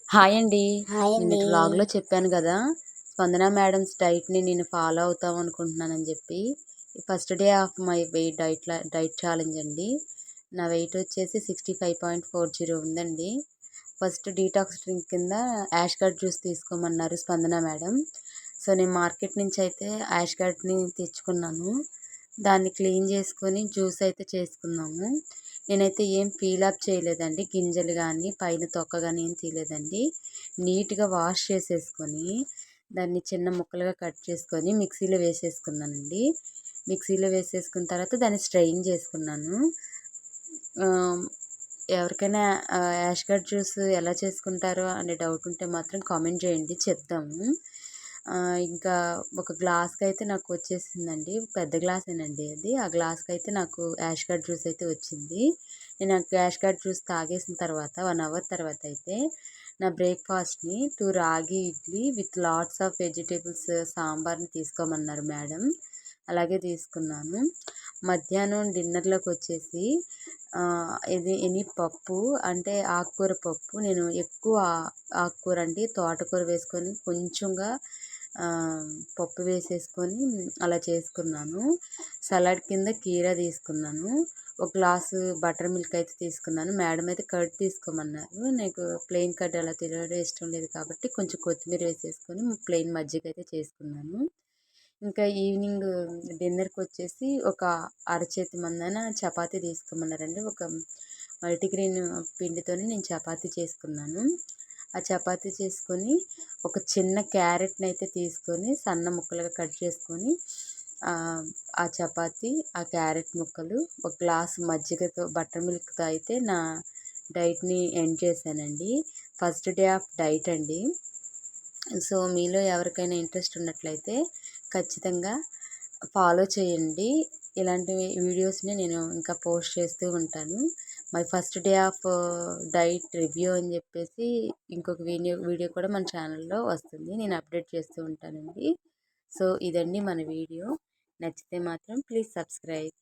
Hi అండి. Hi అండి. నిన్నటి వ్లాగ్‌లో చెప్పాను గదా! స్పందన మేడమ్స్ డైట్‌ని నేను ఫాలో అవుతాం అనుకుంటున్నానని జెప్పి. First day of my weight diet challenge అండి. నా వెయిట్ వచ్చేసి 65.40 ఉందండి. ఫస్ట్ డీటాక్స్ డ్రింక్ కింద యాష్‌గర్డ్ జ్యూస్ తీసుకోమన్నారు స్పందన మేడం. సో, నేను మార్కెట్ నుంచి అయితే యాష్‌గర్డ్‌ని తెచ్చుకున్నాను. దాన్ని క్లీన్ చేసుకొని జ్యూస్ అయితే చేసుకున్నాము. నేనైతే ఏం పీల్ ఆఫ్ చేయలేదండి. గింజలు గానీ, పైన తొక్క గానీ ఏం తీయలేదండి. నీట్‌గా వాష్ చేసేసుకొని, దాన్ని చిన్న ముక్కలుగా కట్ చేసుకొని మిక్సీలో వేసేసుకున్నానండి. మిక్సీలో వేసేసుకున్న తర్వాత దాన్ని స్ట్రెయిన్ చేసుకున్నాను. ఆహ్, ఎవరికైనా యాష్‌గర్డ్ జ్యూస్ ఎలా చేసుకుంటారో అనే డౌట్ ఉంటే మాత్రం కామెంట్ చేయండి, చెప్తాము. ఇంకా ఒక గ్లాస్‌కైతే నాకు వచ్చేసిందండి. పెద్ద గ్లాసేనండి అది. ఆ గ్లాస్‌కైతే నాకు యాష్‌గర్డ్ జ్యూస్ అయితే వచ్చింది. నేను ఆ యాష్‌గర్డ్ జ్యూస్ తాగేసిన తర్వాత 1 అవర్ తర్వాత అయితే నా బ్రేక్‌ఫాస్ట్‌ని 2 ragi idli with lots of vegetables సాంబార్‌ని తీసుకోమన్నారు మేడం. అలాగే తీసుకున్నాను. మధ్యాహ్నం డిన్నర్‌లోకి వచ్చేసి ఇది పప్పు అంటే ఆకుకూర పప్పు. నేను ఎక్కువ ఆకుకూర అండి తోటకూర వేసుకొని కొంచెంగా పప్పు వేసేసుకొని అలా చేసుకున్నాను. సలాడ్ కింద కీరా తీసుకున్నాను. ఒక గ్లాసు బటర్ మిల్క్ అయితే తీసుకున్నాను. మేడం అయితే కర్డ్ తీసుకోమన్నారు. నాకు ప్లెయిన్ కర్డ్ అలా తినడం ఇష్టం లేదు కాబట్టి కొంచెం కొత్తిమీర వేసేసుకొని ప్లెయిన్ మజ్జిగ అయితే చేసుకున్నాను. ఇంకా ఈవినింగ్ డిన్నర్‌కి వచ్చేసి ఒక అరచేతి మందాన చపాతీ తీసుకోమన్నారండి. ఒక మల్టీగ్రెయిన్ పిండితోని నేను చపాతీ చేసుకున్నాను. ఆ చపాతీ చేసుకొని ఒక చిన్న క్యారెట్‌ని అయితే తీసుకొని సన్న ముక్కలుగా కట్ చేసుకొని ఆ చపాతీ, ఆ క్యారెట్ ముక్కలు, ఒక గ్లాసు మజ్జిగతో బటర్ మిల్క్‌తో అయితే నా డైట్‌ని ఎండ్ చేశానండి. ఫస్ట్ డే ఆఫ్ డైట్ అండి. సో, మీలో ఎవరికైనా ఇంట్రెస్ట్ ఉన్నట్లయితే ఖచ్చితంగా ఫాలో చేయండి. ఇలాంటి వీడియోస్‌ని నేను ఇంకా పోస్ట్ చేస్తూ ఉంటాను. My first day of diet review అని చెప్పేసి ఇంకొక వీడియో కూడా మన ఛానల్‌లో వస్తుంది. నేను అప్డేట్ చేస్తూ ఉంటానండి. సో, ఇదండి మన వీడియో. నచ్చితే మాత్రం ప్లీజ్ సబ్స్క్రైబ్.